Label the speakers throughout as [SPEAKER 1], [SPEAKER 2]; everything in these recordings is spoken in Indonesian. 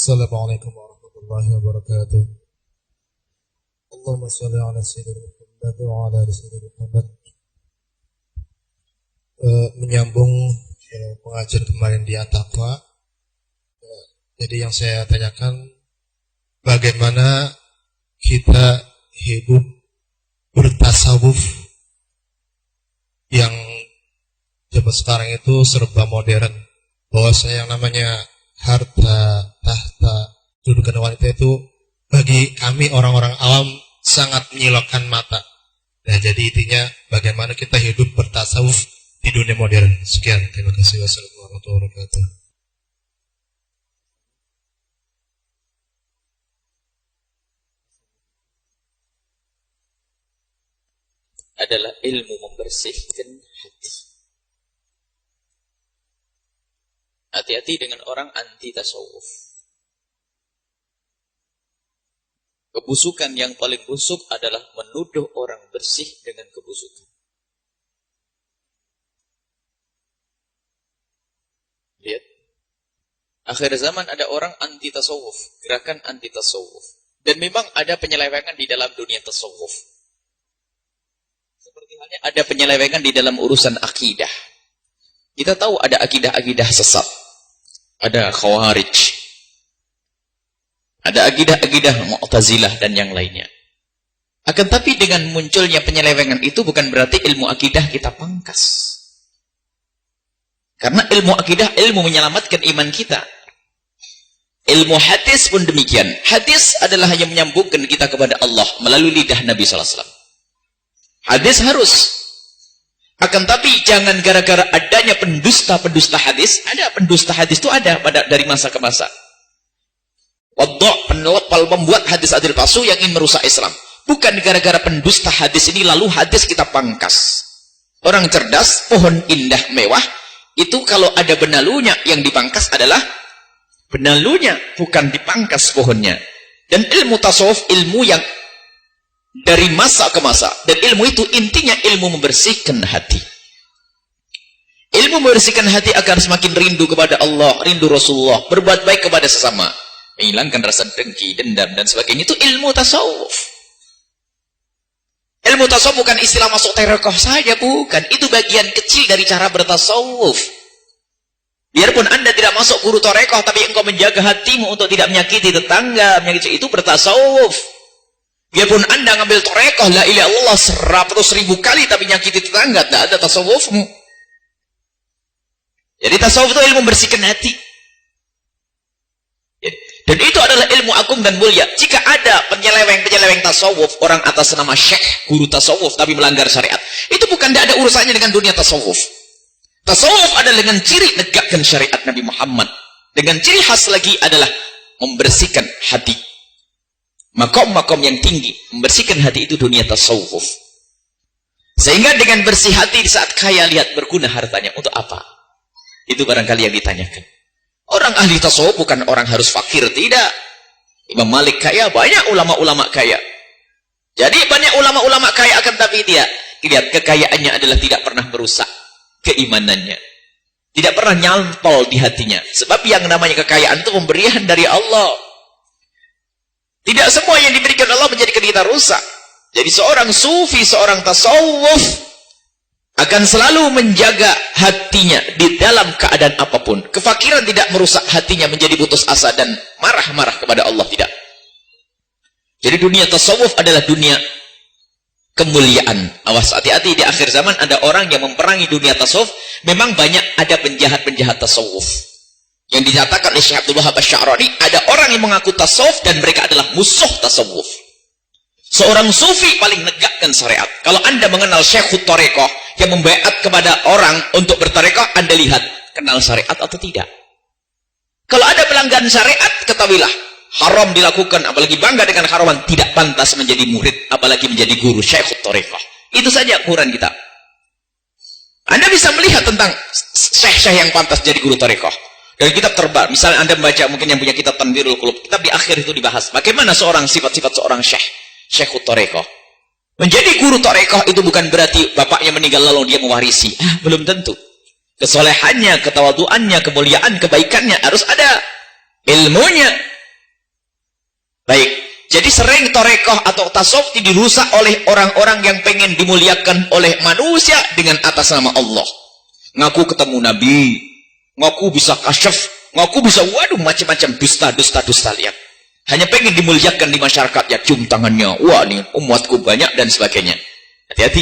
[SPEAKER 1] Assalamualaikum warahmatullahi wabarakatuh. Allahumma sholli ala sayyidina Muhammad wa ala ali sayyidina Muhammad. Menyambung pengajian kemarin di At-Taqwa. Jadi yang saya tanyakan, bagaimana kita hidup bertasawuf yang zaman sekarang itu serba modern, bahwa yang namanya harta, tahta, kedudukan wanita itu bagi kami orang-orang awam sangat menyilaukan mata. Nah, jadi intinya bagaimana kita hidup bertasawuf di dunia modern. Sekian, terima kasih. Wassalamualaikum warahmatullahi wabarakatuh.
[SPEAKER 2] Adalah ilmu membersihkan hati. Hati-hati dengan orang anti tasawuf. Kebusukan yang paling busuk adalah menuduh orang bersih dengan kebusukan. Lihat. Akhir zaman ada orang anti tasawuf, gerakan anti tasawuf. Dan memang ada penyelewengan di dalam dunia tasawuf. Seperti halnya ada penyelewengan di dalam urusan akidah. Kita tahu ada akidah-akidah sesat. Ada Khawarij. Ada akidah-akidah Mu'tazilah dan yang lainnya. Akan tapi dengan munculnya penyelewengan itu bukan berarti ilmu akidah kita pangkas. Karena ilmu akidah, ilmu menyelamatkan iman kita. Ilmu hadis pun demikian. Hadis adalah hanya menyambungkan kita kepada Allah melalui lidah Nabi SAW. Hadis harus. Akan tapi jangan gara-gara adanya pendusta-pendusta hadis. Ada pendusta hadis itu ada dari masa ke masa. Pembuat hadis adil palsu yang ingin merusak Islam. Bukan gara-gara pendusta hadis ini lalu hadis kita pangkas. Orang cerdas, pohon indah mewah, itu kalau ada benalunya yang dipangkas adalah benalunya, bukan dipangkas pohonnya. Dan ilmu tasawuf, ilmu yang dari masa ke masa, dan ilmu itu intinya ilmu membersihkan hati. Ilmu membersihkan hati agar semakin rindu kepada Allah, rindu Rasulullah, berbuat baik kepada sesama, menghilangkan rasa dengki, dendam dan sebagainya. Itu ilmu tasawuf. Ilmu tasawuf bukan istilah masuk tarekat saja, bukan. Itu bagian kecil dari cara bertasawuf. Biarpun Anda tidak masuk guru tarekat, tapi engkau menjaga hatimu untuk tidak menyakiti tetangga, itu bertasawuf. Biarpun Anda ngambil tarekat la ilaha illallah 100.000 kali tapi nyakiti tetangga, tidak ada tasawufmu. Jadi tasawuf itu ilmu membersihkan hati. Dan itu adalah ilmu agung dan mulia. Jika ada penyeleweng tasawuf, orang atas nama syekh, guru tasawuf tapi melanggar syariat, itu bukan tidak ada urusannya dengan dunia tasawuf. Tasawuf adalah dengan ciri negakkan syariat Nabi Muhammad. Dengan ciri khas lagi adalah membersihkan hati. Makom-makom yang tinggi, membersihkan hati itu dunia tasawuf. Sehingga dengan bersih hati di saat kaya, lihat berguna hartanya untuk apa? Itu barangkali yang ditanyakan. Orang ahli tasawuf bukan orang harus fakir, tidak. Imam Malik kaya, banyak ulama-ulama kaya. Jadi banyak ulama-ulama kaya, akan tapi dia lihat kekayaannya adalah tidak pernah merusak keimanannya. Tidak pernah nyantol di hatinya. Sebab yang namanya kekayaan itu pemberian dari Allah. Tidak semua yang diberikan Allah menjadikan kita rusak. Jadi seorang sufi, seorang tasawuf akan selalu menjaga hatinya di dalam keadaan apapun. Kefakiran tidak merusak hatinya menjadi putus asa dan marah-marah kepada Allah, tidak. Jadi dunia tasawuf adalah dunia kemuliaan. Awas, hati-hati, di akhir zaman ada orang yang memperangi dunia tasawuf. Memang banyak ada penjahat-penjahat tasawuf. Yang dinyatakan oleh Syekh Abdul Wahab Asy-Sya'rani, ada orang yang mengaku tasawuf dan mereka adalah musuh tasawuf. Seorang sufi paling negakkan syariat. Kalau Anda mengenal Syekhut Tarekoh yang membaiat kepada orang untuk bertarekoh, Anda lihat kenal syariat atau tidak. Kalau ada pelanggaran syariat, ketahuilah haram dilakukan, apalagi bangga dengan haraman, tidak pantas menjadi murid, apalagi menjadi guru Syekhut Tarekoh. Itu saja ukuran kita. Anda bisa melihat tentang syekh-syekh yang pantas jadi guru tarekoh. Dari kitab terbaru, misalnya Anda membaca mungkin yang punya kitab Tanbirul Qulub, kitab di akhir itu dibahas bagaimana seorang sifat-sifat seorang Syekhut Tarekoh. Menjadi guru tarekoh itu bukan berarti bapaknya meninggal lalu dia mewarisi. Belum tentu. Kesolehannya, ketawaduannya, kemuliaan, kebaikannya harus ada. Ilmunya, Baik. Jadi sering torekoh atau tasawuf dirusak oleh orang-orang yang pengen dimuliakan oleh manusia dengan atas nama Allah. Ngaku ketemu Nabi, ngaku bisa kasyaf, ngaku bisa waduh macam-macam dusta lihat. Hanya pengen dimuliakan di masyarakat, ya cium tangannya, wah nih umatku banyak dan sebagainya. Hati-hati.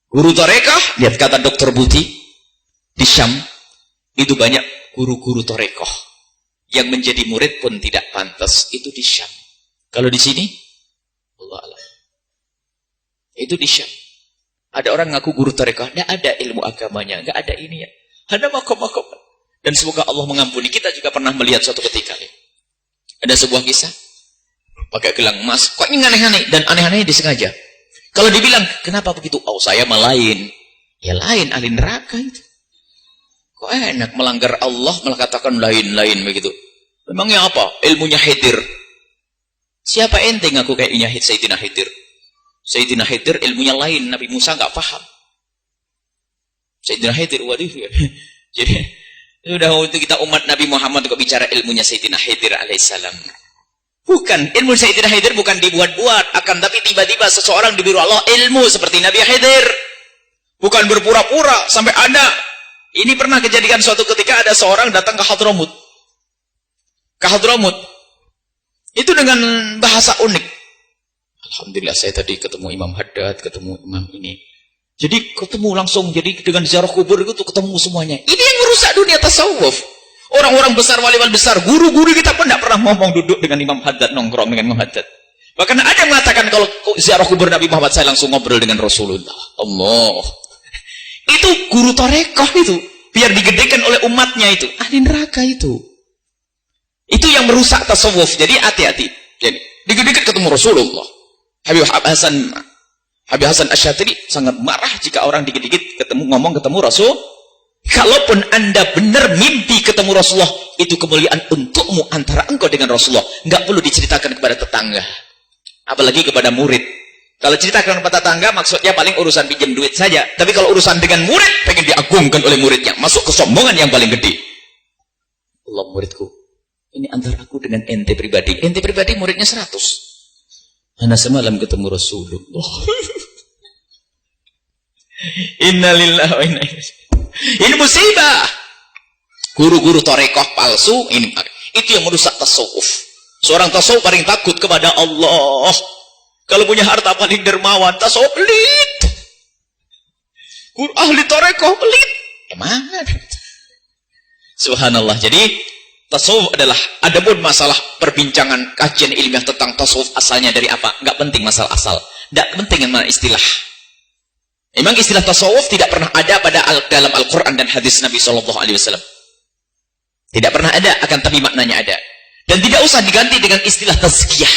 [SPEAKER 2] Guru torekoh, lihat kata Dr. Buti di Syam, itu banyak guru-guru torekoh yang menjadi murid pun tidak pantas, itu di Syam. Kalau di sini, Allah Allah. Itu di Syam. Ada orang ngaku guru torekoh, tidak ada ilmu agamanya, nggak ada ini ya. Ada makom-makom. Dan semoga Allah mengampuni. Kita juga pernah melihat suatu ketika. Ada sebuah kisah. Pakai gelang emas. Kok ini aneh-aneh? Dan aneh-anehnya disengaja. Kalau dibilang, kenapa begitu? Oh, saya mah lain. Ya lain, ahli neraka itu. Kok enak melanggar Allah, malah katakan lain-lain begitu. Memangnya apa? Ilmunya Khidir. Siapa ente ngaku kayaknya Sayyidina Khidir? Sayyidina Khidir ilmunya lain. Nabi Musa nggak paham. Sayyidina Khidir, waduh. Jadi, sudah untuk kita umat Nabi Muhammad kok bicara ilmunya Sayyidina Khidir alaihissalam. Bukan, ilmu Sayyidina Khidir bukan dibuat-buat, akan tapi tiba-tiba seseorang diberi Allah ilmu seperti Nabi Khidir. Bukan berpura-pura sampai ada. Ini pernah kejadian suatu ketika ada seorang datang ke Hadramut. Ke Hadramut. Itu dengan bahasa unik. Alhamdulillah saya tadi ketemu Imam Haddad, ketemu Imam ini. Jadi ketemu langsung, jadi dengan ziarah kubur itu ketemu semuanya. Ini yang merusak dunia tasawuf. Orang-orang besar, wali-wali besar, guru-guru kita pun tidak pernah ngomong duduk dengan Imam Haddad, nongkrong dengan Imam Haddad. Bahkan ada yang mengatakan kalau ziarah kubur Nabi Muhammad saya langsung ngobrol dengan Rasulullah. Allah. Itu guru torekoh itu. Biar digedekan oleh umatnya itu. Ahli neraka itu. Itu yang merusak tasawuf. Jadi hati-hati. Jadi digedekkan ketemu Rasulullah. Habib Hasan Asy'atiri sangat marah jika orang dikit-dikit ketemu Rasul. Kalaupun Anda benar mimpi ketemu Rasulullah, itu kemuliaan untukmu antara engkau dengan Rasulullah. Enggak perlu diceritakan kepada tetangga. Apalagi kepada murid. Kalau ceritakan kepada tetangga maksudnya paling urusan pinjam duit saja. Tapi kalau urusan dengan murid, pengen diagungkan oleh muridnya. Masuk kesombongan yang paling gede. Allah muridku, ini antara aku dengan ente pribadi. Ente pribadi muridnya 100. Ana semalam ketemu Rasulullah. Innalillahi wa inna ilaihi. Ini musibah. Guru-guru torekoh palsu ini itu yang merusak tasawuf. Seorang tasawuf paling takut kepada Allah. Kalau punya harta paling dermawan, tasawuf pelit. Guru ahli torekoh pelit. Mana? Subhanallah. Jadi tasawuf adalah, adapun masalah perbincangan kajian ilmiah tentang tasawuf asalnya dari apa? Enggak penting masalah asal. Enggak penting mana istilah. Memang istilah tasawuf tidak pernah ada dalam Al-Quran dan hadis Nabi SAW. Tidak pernah ada, akan tapi maknanya ada. Dan tidak usah diganti dengan istilah tazkiyah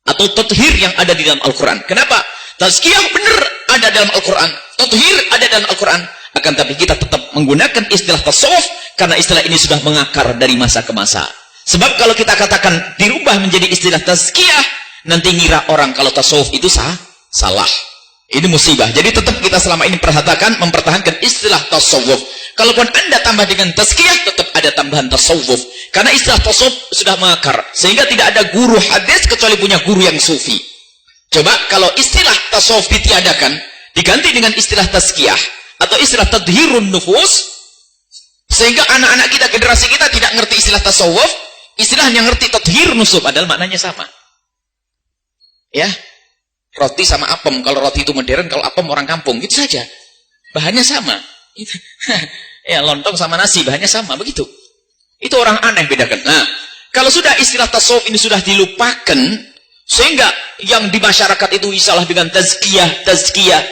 [SPEAKER 2] atau tathhir yang ada di dalam Al-Quran. Kenapa? Tazkiyah benar ada dalam Al-Quran, tathhir ada dalam Al-Quran. Akan tapi kita tetap menggunakan istilah tasawuf karena istilah ini sudah mengakar dari masa ke masa. Sebab kalau kita katakan dirubah menjadi istilah tazkiyah, nanti ngira orang kalau tasawuf itu salah. Ini musibah. Jadi tetap kita selama ini mempertahankan istilah tasawuf. Kalaupun Anda tambah dengan tazkiyah, tetap ada tambahan tasawuf. Karena istilah tasawuf sudah mengakar. Sehingga tidak ada guru hadis kecuali punya guru yang sufi. Coba kalau istilah tasawuf ditiadakan, diganti dengan istilah tazkiyah atau istilah tadhhirun nufus, sehingga anak-anak kita, generasi kita tidak ngerti istilah tasawuf, istilahnya ngerti tadhhir nusuf, padahal maknanya sama. Ya. Roti sama apem, kalau roti itu modern, kalau apem orang kampung, gitu saja. Bahannya sama. Ya, lontong sama nasi, bahannya sama, begitu. Itu orang aneh bedakan. Nah, kalau sudah istilah tasawuf ini sudah dilupakan, sehingga yang di masyarakat itu isalah dengan tazkiyah,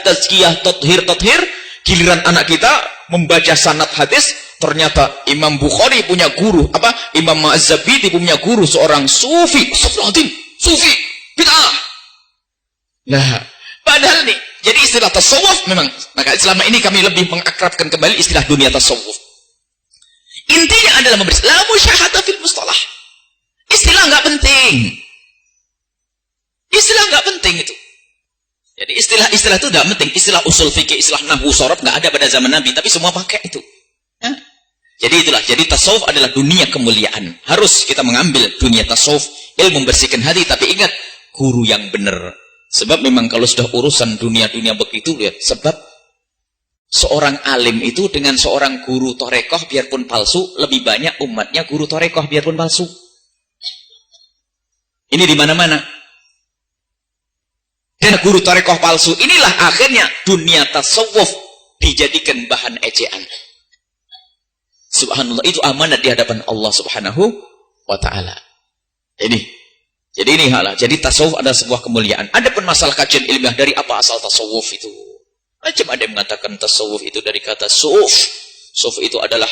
[SPEAKER 2] tathhir, giliran anak kita membaca sanad hadis, ternyata Imam Bukhari punya guru, Imam Az-Zabidi punya guru, seorang sufi, sufi, bid'ah. Nah, padahal nih, jadi istilah tasawuf memang, maka selama ini kami lebih mengakrabkan kembali istilah dunia tasawuf. Intinya adalah memberi la musyahadah fil mustalah. Istilah nggak penting. Istilah nggak penting itu. Jadi istilah itu nggak penting. Istilah usul fikih, istilah nahwu sharaf nggak ada pada zaman Nabi, tapi semua pakai itu. Nah, Jadi itulah, jadi tasawuf adalah dunia kemuliaan. Harus kita mengambil dunia tasawuf, ilmu membersihkan hati, tapi ingat, guru yang benar. Sebab memang kalau sudah urusan dunia-dunia begitu, lihat, sebab seorang alim itu dengan seorang guru torekoh biarpun palsu, lebih banyak umatnya guru torekoh biarpun palsu. Ini di mana-mana. Dan guru torekoh palsu, inilah akhirnya dunia tasawuf dijadikan bahan ejaan. Subhanallah, itu amanat di hadapan Allah Subhanahu wa ta'ala. Jadi ini halah. Jadi tasawuf adalah sebuah kemuliaan. Ada pun masalah kajian ilmiah, dari apa asal tasawuf itu? Macam ada yang mengatakan tasawuf itu dari kata suf. Suf itu adalah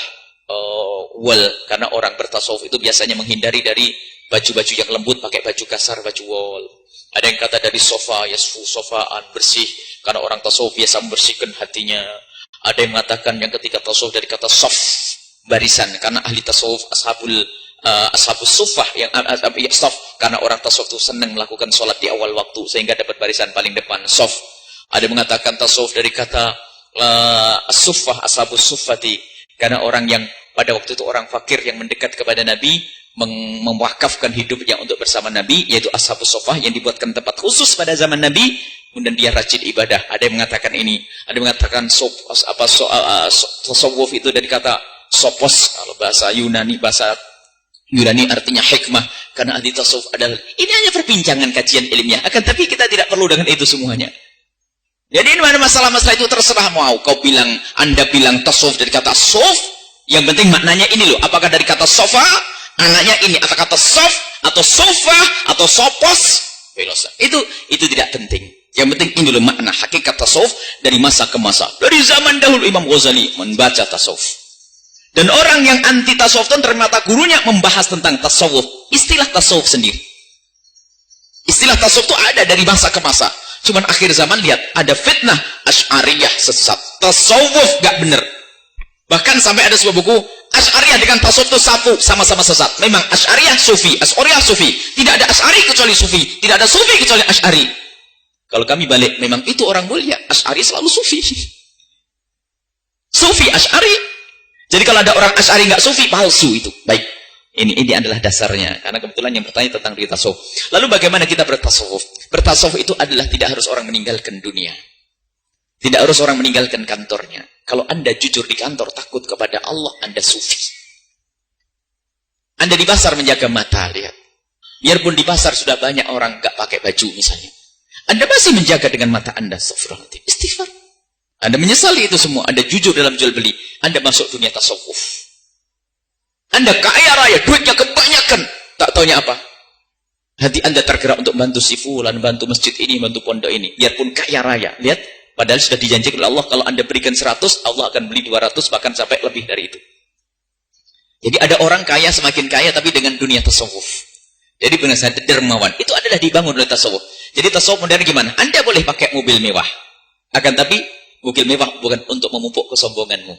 [SPEAKER 2] wal, karena orang bertasawuf itu biasanya menghindari dari baju-baju yang lembut, pakai baju kasar, baju wol. Ada yang kata dari sofa, yasfu, sofaan, bersih, karena orang tasawuf biasa membersihkan hatinya. Ada yang mengatakan yang ketika tasawuf dari kata sof, barisan, karena ahli tasawuf ashabus sufah yang sof, karena orang tasawuf itu senang melakukan sholat di awal waktu sehingga dapat barisan paling depan, sof. Ada yang mengatakan tasawuf dari kata as-sufah, ashabus sufati, karena orang yang pada waktu itu orang fakir yang mendekat kepada Nabi, mewakafkan hidupnya untuk bersama Nabi, yaitu ashabus sufah yang dibuatkan tempat khusus pada zaman Nabi. Kemudian dia rajin ibadah. Ada yang mengatakan ini, ada yang mengatakan tasawuf itu dari kata sopos, kalau bahasa Yunani artinya hikmah, karena ahli tasawuf adalah, ini hanya perbincangan kajian ilmiah, akan tapi kita tidak perlu dengan itu semuanya. Jadi ini mana masalah-masalah itu terserah mau kau bilang, Anda bilang tasawuf dari kata sof, yang penting maknanya ini loh, apakah dari kata sofa, anaknya ini, atau kata sof, atau sofa, atau sopos, itu tidak penting. Yang penting ini loh makna hakikat tasawuf dari masa ke masa. Dari zaman dahulu Imam Ghazali membaca tasawuf. Dan orang yang anti tasawuf itu ternyata gurunya membahas tentang tasawuf. Istilah tasawuf sendiri. Istilah tasawuf itu ada dari masa ke masa. Cuman akhir zaman lihat, ada fitnah Asy'ariyah sesat. Tasawuf gak bener. Bahkan sampai ada sebuah buku, Asy'ariyah dengan tasawuf itu satu, sama-sama sesat. Memang Asy'ariyah sufi, Asy'ariyah sufi. Tidak ada Asy'ari kecuali sufi. Tidak ada sufi kecuali Asy'ari. Kalau kami balik, memang itu orang mulia. Asy'ari selalu sufi. Sufi Asy'ari. Jadi kalau ada orang Asy'ari nggak sufi, palsu itu. Baik, ini adalah dasarnya. Karena kebetulan yang bertanya tentang diri tasawuf. Lalu bagaimana kita bertasawuf? Bertasawuf itu adalah tidak harus orang meninggalkan dunia. Tidak harus orang meninggalkan kantornya. Kalau Anda jujur di kantor, takut kepada Allah, Anda sufi. Anda di pasar menjaga mata, lihat. Biarpun di pasar sudah banyak orang nggak pakai baju misalnya. Anda masih menjaga dengan mata Anda. Astagfirullahaladzim. Istighfar. Anda menyesali itu semua. Anda jujur dalam jual beli. Anda masuk dunia tasawuf. Anda kaya raya, duitnya kebanyakan. Tak taunya apa? Hati Anda tergerak untuk bantu si fulan, bantu masjid ini, bantu pondok ini. Biarpun kaya raya. Lihat, padahal sudah dijanjikan oleh Allah, kalau Anda berikan 100, Allah akan beli 200, bahkan sampai lebih dari itu. Jadi ada orang kaya semakin kaya, tapi dengan dunia tasawuf. Jadi benar saya dermawan. Itu adalah dibangun oleh tasawuf. Jadi tasawuf modern gimana? Anda boleh pakai mobil mewah. Akan tapi, mobil mewah bukan untuk memupuk kesombonganmu.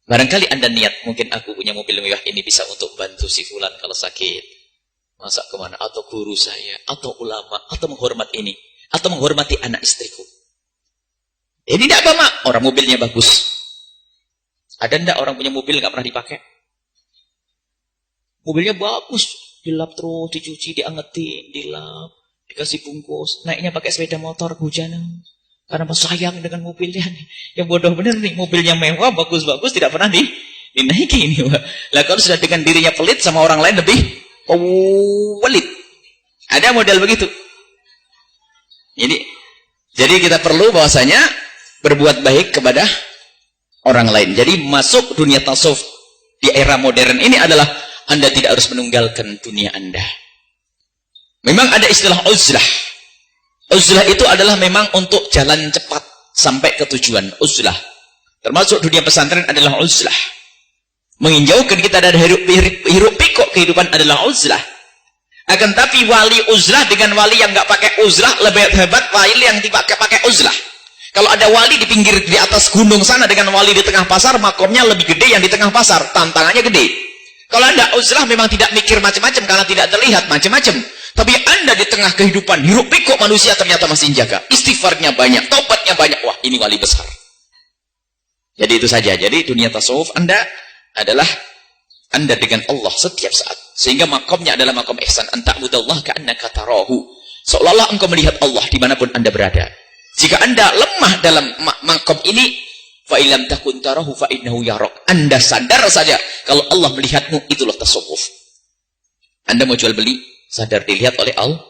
[SPEAKER 2] Barangkali Anda niat, mungkin aku punya mobil mewah ini bisa untuk bantu si fulan kalau sakit. Masa kemana? Atau guru saya, atau ulama, atau menghormat ini, atau menghormati anak istriku. Ini tidak apa, Mak. Orang mobilnya bagus. Ada enggak orang punya mobil nggak pernah dipakai? Mobilnya bagus, dilap terus, dicuci, diangetin, dilap, dikasih bungkus. Naiknya pakai sepeda motor, hujanan. Karena sayang dengan mobilnya nih. Yang bodoh bener nih, mobilnya mewah, bagus-bagus, tidak pernah dinaiki ini. Lah kalau sudah dengan dirinya pelit sama orang lain lebih pelit. Ada model begitu. Jadi kita perlu bahwasanya berbuat baik kepada orang lain. Jadi masuk dunia tasawuf di era modern ini adalah Anda tidak harus menunggalkan dunia Anda. Memang ada istilah uzlah. Uzlah itu adalah memang untuk jalan cepat sampai ke tujuan. Uzlah. Termasuk dunia pesantren adalah uzlah. Menginjaukan kita dari hiruk pikuk kehidupan adalah uzlah. Akan tapi wali uzlah dengan wali yang nggak pakai uzlah lebih hebat wali yang pakai uzlah. Kalau ada wali di pinggir di atas gunung sana dengan wali di tengah pasar, makomnya lebih gede yang di tengah pasar, tantangannya gede. Kalau Anda uzlah memang tidak mikir macam-macam karena tidak terlihat macam-macam. Tapi Anda di tengah kehidupan hiruk pikuk manusia ternyata masih jaga. Istighfarnya banyak, taubatnya banyak. Wah, ini wali besar. Jadi itu saja. Jadi dunia tasawuf Anda adalah Anda dengan Allah setiap saat. Sehingga makamnya adalah makam ihsan. Anta'budallah ka'annaka tarahu. Seolah-olah engkau melihat Allah dimanapun Anda berada. Jika Anda lemah dalam makam ini, fa'ilam takun tarahu fa'innahu yarok. Anda sadar saja kalau Allah melihatmu, itulah tasawuf. Anda mau jual beli, sadar dilihat oleh Allah.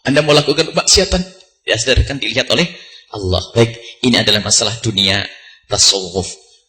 [SPEAKER 2] Anda mau lakukan maksiatan, ya sadarkan dilihat oleh Allah. Baik, ini adalah masalah dunia tasawuf.